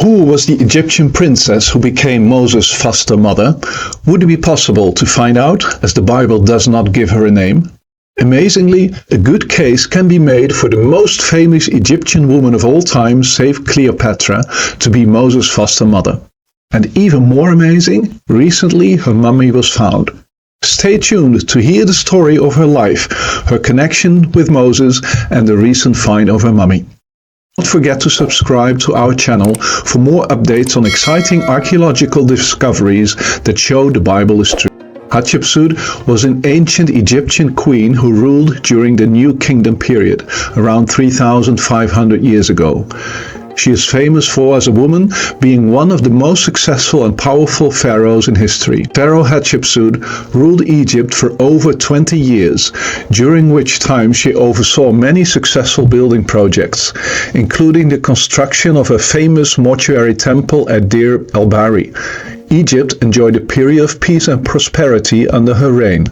Who was the Egyptian princess who became Moses' foster mother? Would it be possible to find out, as the Bible does not give her a name? Amazingly, a good case can be made for the most famous Egyptian woman of all time, save Cleopatra, to be Moses' foster mother. And even more amazing, recently her mummy was found. Stay tuned to hear the story of her life, her connection with Moses, and the recent find of her mummy. Don't forget to subscribe to our channel for more updates on exciting archaeological discoveries that show the Bible is true. Hatshepsut was an ancient Egyptian queen who ruled during the New Kingdom period, around 3,500 years ago. She is famous for, as a woman, being one of the most successful and powerful pharaohs in history. Pharaoh Hatshepsut ruled Egypt for over 20 years, during which time she oversaw many successful building projects, including the construction of a famous mortuary temple at Deir el-Bahari. Egypt enjoyed a period of peace and prosperity under her reign.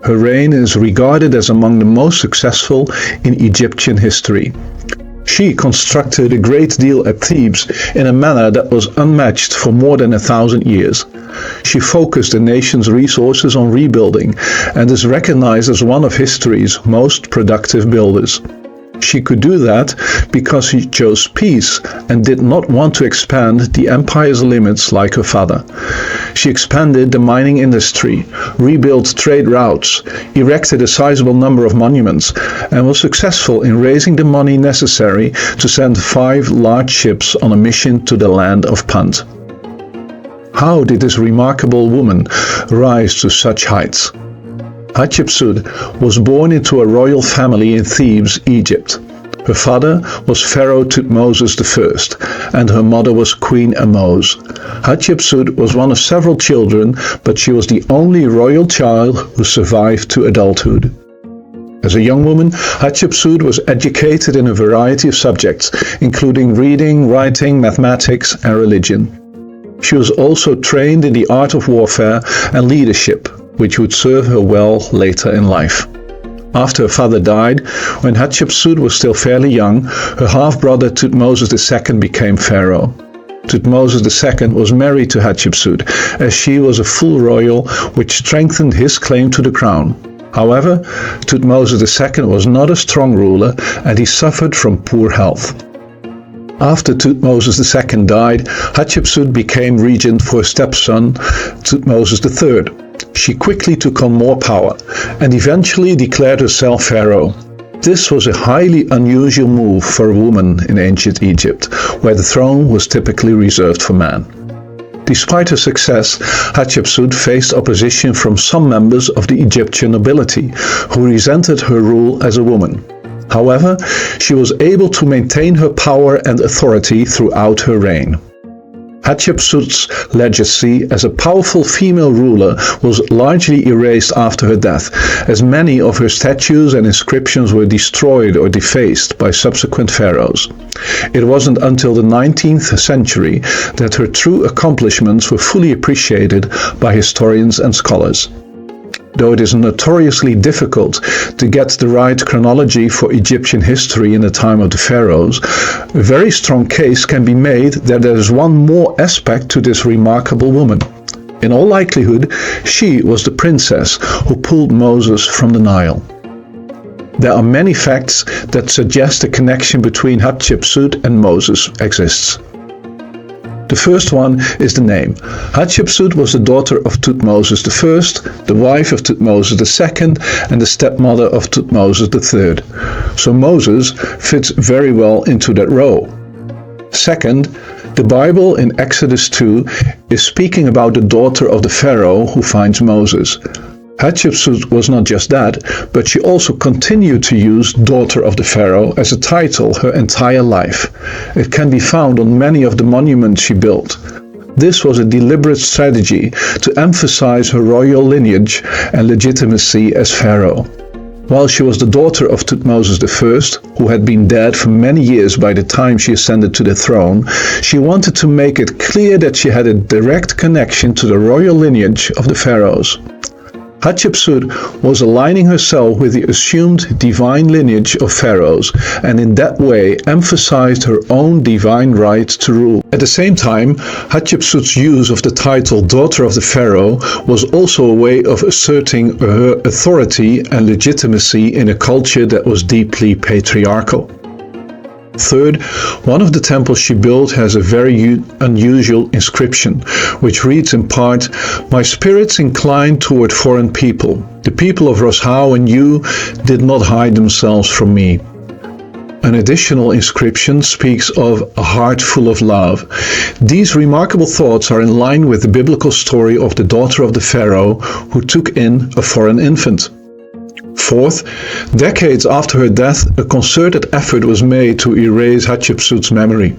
Her reign is regarded as among the most successful in Egyptian history. She constructed a great deal at Thebes in a manner that was unmatched for more than 1,000 years. She focused the nation's resources on rebuilding and is recognized as one of history's most productive builders. She could do that because she chose peace and did not want to expand the empire's limits like her father. She expanded the mining industry, rebuilt trade routes, erected a sizable number of monuments, and was successful in raising the money necessary to send 5 large ships on a mission to the land of Punt. How did this remarkable woman rise to such heights? Hatshepsut was born into a royal family in Thebes, Egypt. Her father was Pharaoh Thutmose I, and her mother was Queen Ahmose. Hatshepsut was one of several children, but she was the only royal child who survived to adulthood. As a young woman, Hatshepsut was educated in a variety of subjects, including reading, writing, mathematics, and religion. She was also trained in the art of warfare and leadership, which would serve her well later in life. After her father died, when Hatshepsut was still fairly young, her half-brother Thutmose II became pharaoh. Thutmose II was married to Hatshepsut, as she was a full royal, which strengthened his claim to the crown. However, Thutmose II was not a strong ruler, and he suffered from poor health. After Thutmose II died, Hatshepsut became regent for her stepson, Thutmose III. She quickly took on more power and eventually declared herself pharaoh. This was a highly unusual move for a woman in ancient Egypt, where the throne was typically reserved for man. Despite her success, Hatshepsut faced opposition from some members of the Egyptian nobility, who resented her rule as a woman. However, she was able to maintain her power and authority throughout her reign. Hatshepsut's legacy as a powerful female ruler was largely erased after her death, as many of her statues and inscriptions were destroyed or defaced by subsequent pharaohs. It wasn't until the 19th century that her true accomplishments were fully appreciated by historians and scholars. Though it is notoriously difficult to get the right chronology for Egyptian history in the time of the pharaohs, a very strong case can be made that there is one more aspect to this remarkable woman. In all likelihood, she was the princess who pulled Moses from the Nile. There are many facts that suggest a connection between Hatshepsut and Moses exists. The first one is the name. Hatshepsut was the daughter of Thutmose I, the wife of Thutmose II, and the stepmother of Thutmose III. So Moses fits very well into that role. Second, the Bible in Exodus 2 is speaking about the daughter of the Pharaoh who finds Moses. Hatshepsut was not just that, but she also continued to use daughter of the Pharaoh as a title her entire life. It can be found on many of the monuments she built. This was a deliberate strategy to emphasize her royal lineage and legitimacy as Pharaoh. While she was the daughter of Thutmose I, who had been dead for many years by the time she ascended to the throne, she wanted to make it clear that she had a direct connection to the royal lineage of the pharaohs. Hatshepsut was aligning herself with the assumed divine lineage of pharaohs, and in that way emphasized her own divine right to rule. At the same time, Hatshepsut's use of the title Daughter of the Pharaoh was also a way of asserting her authority and legitimacy in a culture that was deeply patriarchal. Third, one of the temples she built has a very unusual inscription, which reads in part, "My spirits inclined toward foreign people. The people of Roshau and you did not hide themselves from me." An additional inscription speaks of a heart full of love. These remarkable thoughts are in line with the biblical story of the daughter of the Pharaoh who took in a foreign infant. Fourth, decades after her death, a concerted effort was made to erase Hatshepsut's memory.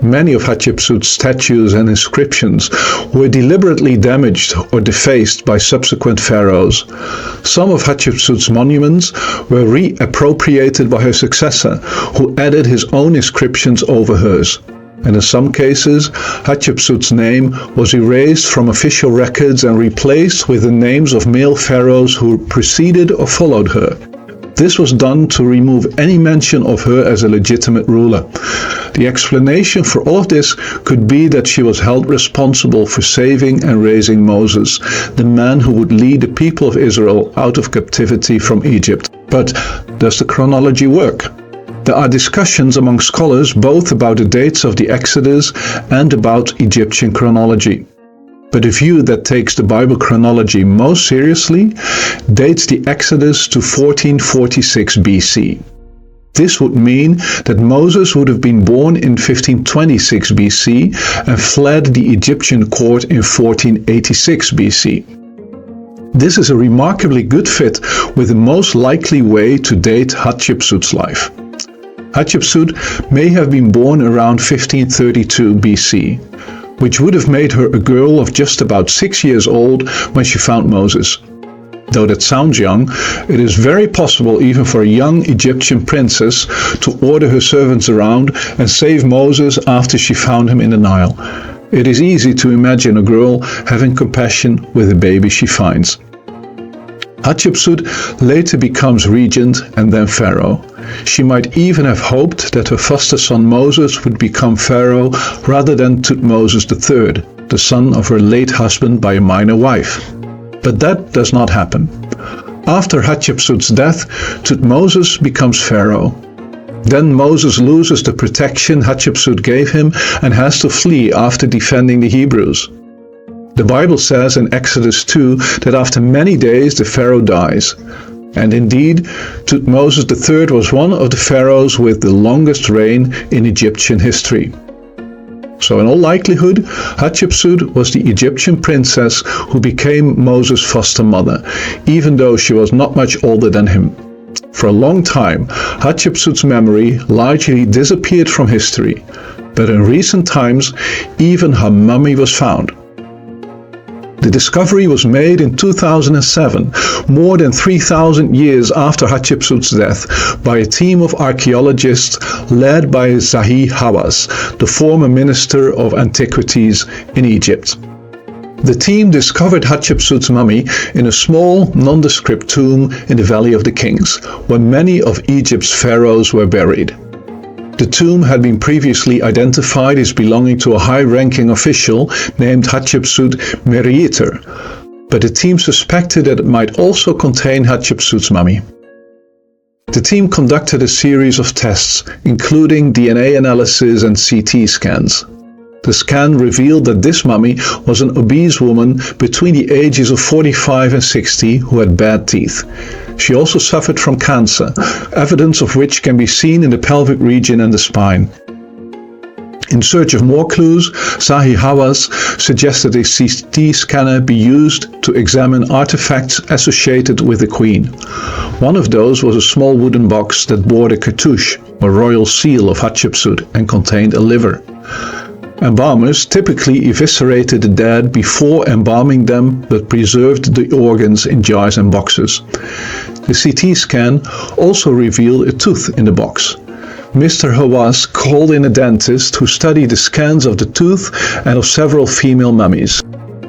Many of Hatshepsut's statues and inscriptions were deliberately damaged or defaced by subsequent pharaohs. Some of Hatshepsut's monuments were reappropriated by her successor, who added his own inscriptions over hers. And in some cases, Hatshepsut's name was erased from official records and replaced with the names of male pharaohs who preceded or followed her. This was done to remove any mention of her as a legitimate ruler. The explanation for all of this could be that she was held responsible for saving and raising Moses, the man who would lead the people of Israel out of captivity from Egypt. But does the chronology work? There are discussions among scholars both about the dates of the Exodus and about Egyptian chronology. But a view that takes the Bible chronology most seriously dates the Exodus to 1446 BC. This would mean that Moses would have been born in 1526 BC and fled the Egyptian court in 1486 BC. This is a remarkably good fit with the most likely way to date Hatshepsut's life. Hatshepsut may have been born around 1532 BC, which would have made her a girl of just about 6 years old when she found Moses. Though that sounds young, it is very possible even for a young Egyptian princess to order her servants around and save Moses after she found him in the Nile. It is easy to imagine a girl having compassion with the baby she finds. Hatshepsut later becomes regent and then pharaoh. She might even have hoped that her foster son Moses would become pharaoh rather than Thutmose III, the son of her late husband by a minor wife. But that does not happen. After Hatshepsut's death, Thutmose becomes pharaoh. Then Moses loses the protection Hatshepsut gave him and has to flee after defending the Hebrews. The Bible says in Exodus 2 that after many days the Pharaoh dies. And indeed, Thutmose III was one of the pharaohs with the longest reign in Egyptian history. So in all likelihood, Hatshepsut was the Egyptian princess who became Moses' foster mother, even though she was not much older than him. For a long time, Hatshepsut's memory largely disappeared from history, but in recent times, even her mummy was found. The discovery was made in 2007, more than 3,000 years after Hatshepsut's death, by a team of archaeologists led by Zahi Hawass, the former Minister of Antiquities in Egypt. The team discovered Hatshepsut's mummy in a small, nondescript tomb in the Valley of the Kings, where many of Egypt's pharaohs were buried. The tomb had been previously identified as belonging to a high-ranking official named Hatshepsut Merieter, but the team suspected that it might also contain Hatshepsut's mummy. The team conducted a series of tests, including DNA analysis and CT scans. The scan revealed that this mummy was an obese woman between the ages of 45 and 60 who had bad teeth. She also suffered from cancer, evidence of which can be seen in the pelvic region and the spine. In search of more clues, Zahi Hawass suggested a CT scanner be used to examine artifacts associated with the queen. One of those was a small wooden box that bore the cartouche, or royal seal of Hatshepsut, and contained a liver. Embalmers typically eviscerated the dead before embalming them, but preserved the organs in jars and boxes. The CT scan also revealed a tooth in the box. Mr. Hawass called in a dentist who studied the scans of the tooth and of several female mummies.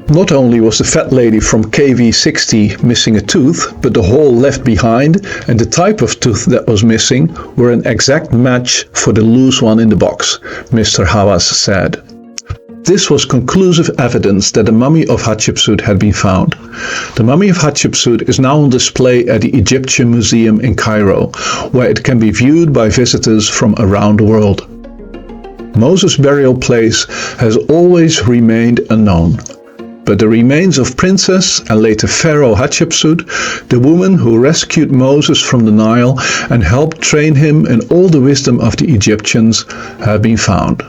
Not only was the fat lady from KV60 missing a tooth, but the hole left behind and the type of tooth that was missing were an exact match for the loose one in the box, Mr. Hawass said. This was conclusive evidence that the mummy of Hatshepsut had been found. The mummy of Hatshepsut is now on display at the Egyptian Museum in Cairo, where it can be viewed by visitors from around the world. Moses' burial place has always remained unknown. But the remains of Princess and later Pharaoh Hatshepsut, the woman who rescued Moses from the Nile and helped train him in all the wisdom of the Egyptians, have been found.